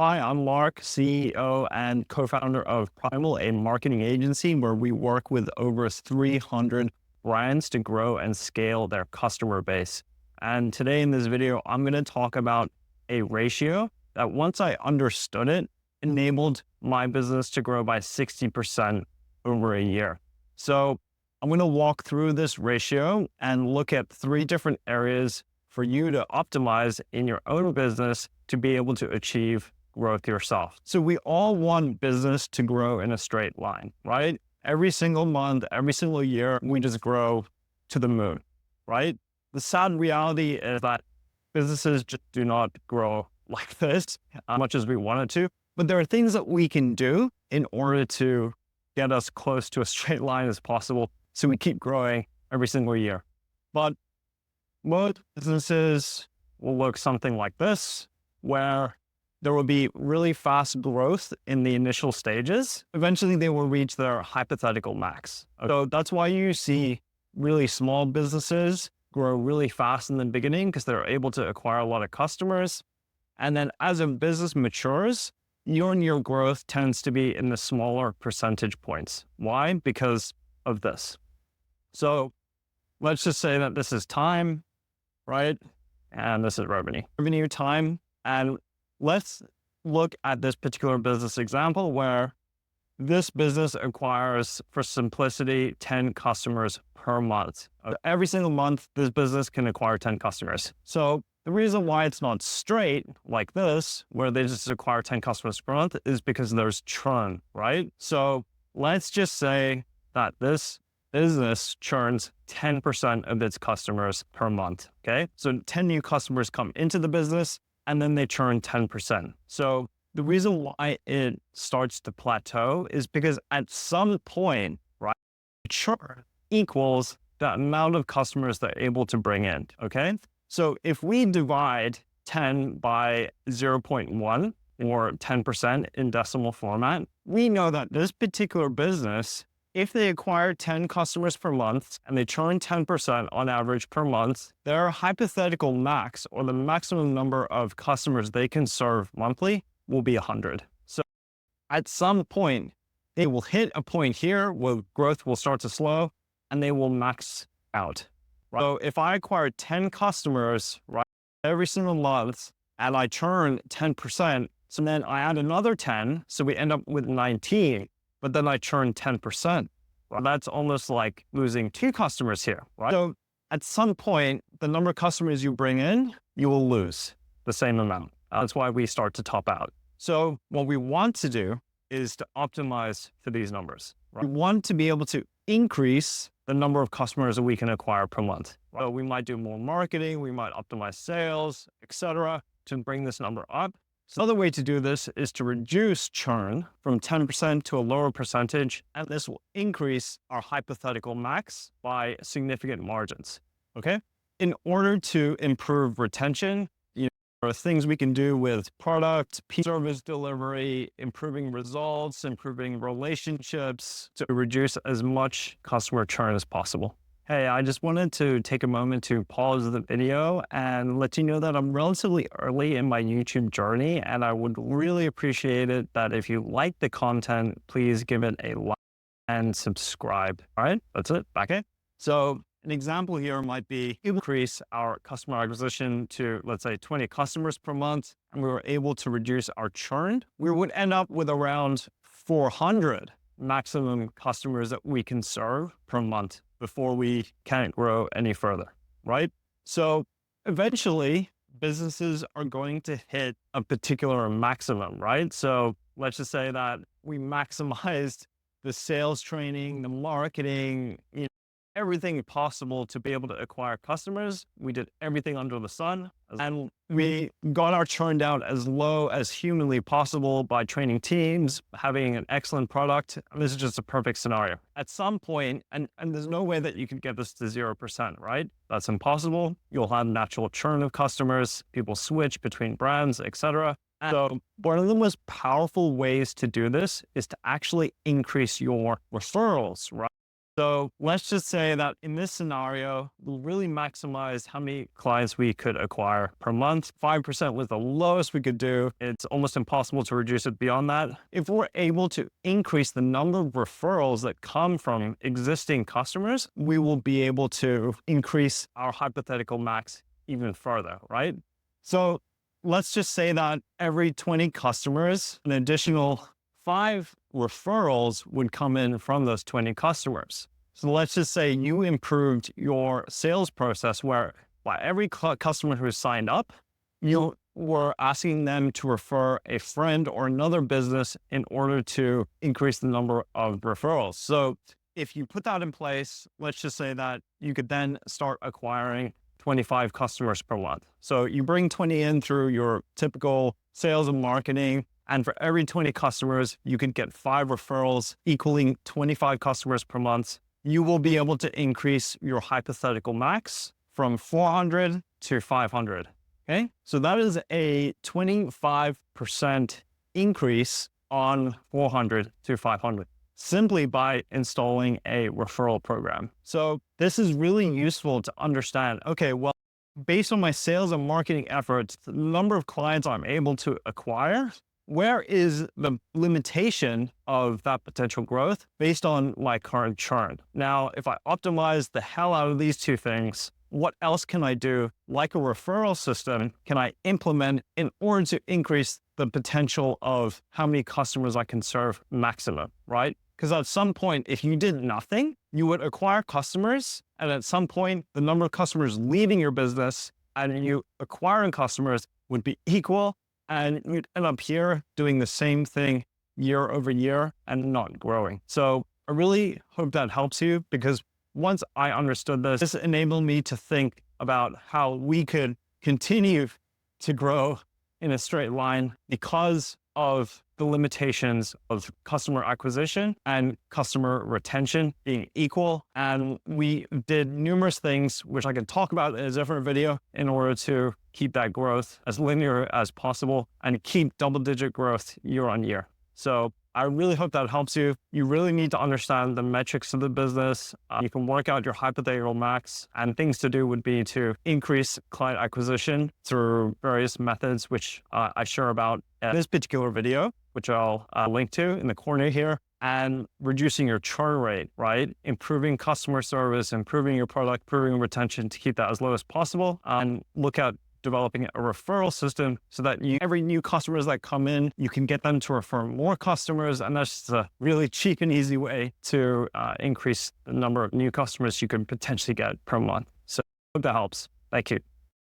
Hi, I'm Mark, CEO and co-founder of Primal, a marketing agency where we work with over 300 brands to grow and scale their customer base. And today in this video, I'm going to talk about a ratio that once I understood it, enabled my business to grow by 60% over a year. So I'm going to walk through this ratio and look at 3 different areas for you to optimize in your own business to be able to achieve growth yourself. So we all want business to grow in a straight line, right? Every single month, every single year, we just grow to the moon, right? The sad reality is that businesses just do not grow like this as much as we wanted to. But there are things that we can do in order to get us close to a straight line as possible so we keep growing every single year. But most businesses will look something like this, where there will be really fast growth in the initial stages. Eventually, they will reach their hypothetical max. So that's why you see really small businesses grow really fast in the beginning, because they're able to acquire a lot of customers. And then as a business matures, year-on-year growth tends to be in the smaller percentage points. Why? Because of this. So let's just say that this is time, right? And this is revenue. Revenue, time, and let's look at this particular business example where this business acquires, for simplicity, 10 customers per month. Every single month, this business can acquire 10 customers. So the reason why it's not straight like this, where they just acquire 10 customers per month, is because there's churn, right? So let's just say that this business churns 10% of its customers per month, okay? So 10 new customers come into the business, and then they churn 10%. So the reason why it starts to plateau is because at some point, right, churn equals the amount of customers they're able to bring in, okay? So if we divide 10 by 0.1 or 10% in decimal format, we know that this particular business, if they acquire 10 customers per month and they churn 10% on average per month, their hypothetical max, or the maximum number of customers they can serve monthly, will be 100. So at some point, they will hit a point here where growth will start to slow and they will max out. Right? So if I acquire 10 customers, right, every single month, and I churn 10%, so then I add another 10, so we end up with 19. But then I churn 10%. Well, that's almost like losing 2 customers here, right? So at some point, the number of customers you bring in, you will lose the same amount. That's why we start to top out. So what we want to do is to optimize for these numbers. Right? We want to be able to increase the number of customers that we can acquire per month. Right? So we might do more marketing, we might optimize sales, etc., to bring this number up. So another way to do this is to reduce churn from 10% to a lower percentage, and this will increase our hypothetical max by significant margins, okay? In order to improve retention, there are things we can do with product, service delivery, improving results, improving relationships to reduce as much customer churn as possible. Hey, I just wanted to take a moment to pause the video and let you know that I'm relatively early in my YouTube journey, and I would really appreciate it that if you like the content, please give it a like and subscribe. All right, that's it. Back in. So an example here might be increase our customer acquisition to, let's say, 20 customers per month, and we were able to reduce our churn. We would end up with around 400 maximum customers that we can serve per month before we can't grow any further, right? So eventually businesses are going to hit a particular maximum, right? So let's just say that we maximized the sales training, the marketing, everything possible to be able to acquire customers. We did everything under the sun, and we got our churn down as low as humanly possible by training teams, having an excellent product. And this is just a perfect scenario. At some point, and there's no way that you can get this to 0%, right? That's impossible. You'll have natural churn of customers, people switch between brands, etc. So one of the most powerful ways to do this is to actually increase your referrals, right? So let's just say that in this scenario, we'll really maximize how many clients we could acquire per month. 5% was the lowest we could do. It's almost impossible to reduce it beyond that. If we're able to increase the number of referrals that come from existing customers, we will be able to increase our hypothetical max even further, right? So let's just say that every 20 customers, an additional 5 referrals would come in from those 20 customers. So let's just say you improved your sales process where by every customer who signed up, you were asking them to refer a friend or another business in order to increase the number of referrals. So if you put that in place, let's just say that you could then start acquiring 25 customers per month. So you bring 20 in through your typical sales and marketing, and for every 20 customers, you can get 5 referrals equaling 25 customers per month. You will be able to increase your hypothetical max from 400 to 500. Okay, so that is a 25% increase on 400 to 500 simply by installing a referral program. So this is really useful to understand, okay, well, based on my sales and marketing efforts, the number of clients I'm able to acquire, where is the limitation of that potential growth based on my current churn? Now, if I optimize the hell out of these two things, what else can I do, like a referral system, can I implement in order to increase the potential of how many customers I can serve maximum, right? Because at some point, if you did nothing, you would acquire customers. And at some point, the number of customers leaving your business and you acquiring customers would be equal. And you'd end up here doing the same thing year over year and not growing. So I really hope that helps you, because once I understood this enabled me to think about how we could continue to grow in a straight line because of the limitations of customer acquisition and customer retention being equal. And we did numerous things, which I can talk about in a different video, in order to keep that growth as linear as possible and keep double-digit growth year on year. So I really hope that helps you. You really need to understand the metrics of the business. You can work out your hypothetical max, and things to do would be to increase client acquisition through various methods, which I share about in this particular video, which I'll link to in the corner here, and reducing your churn rate, right? Improving customer service, improving your product, improving retention to keep that as low as possible, and look at developing a referral system so that every new customers that come in, you can get them to refer more customers. And that's just a really cheap and easy way to increase the number of new customers you can potentially get per month. So I hope that helps. Thank you.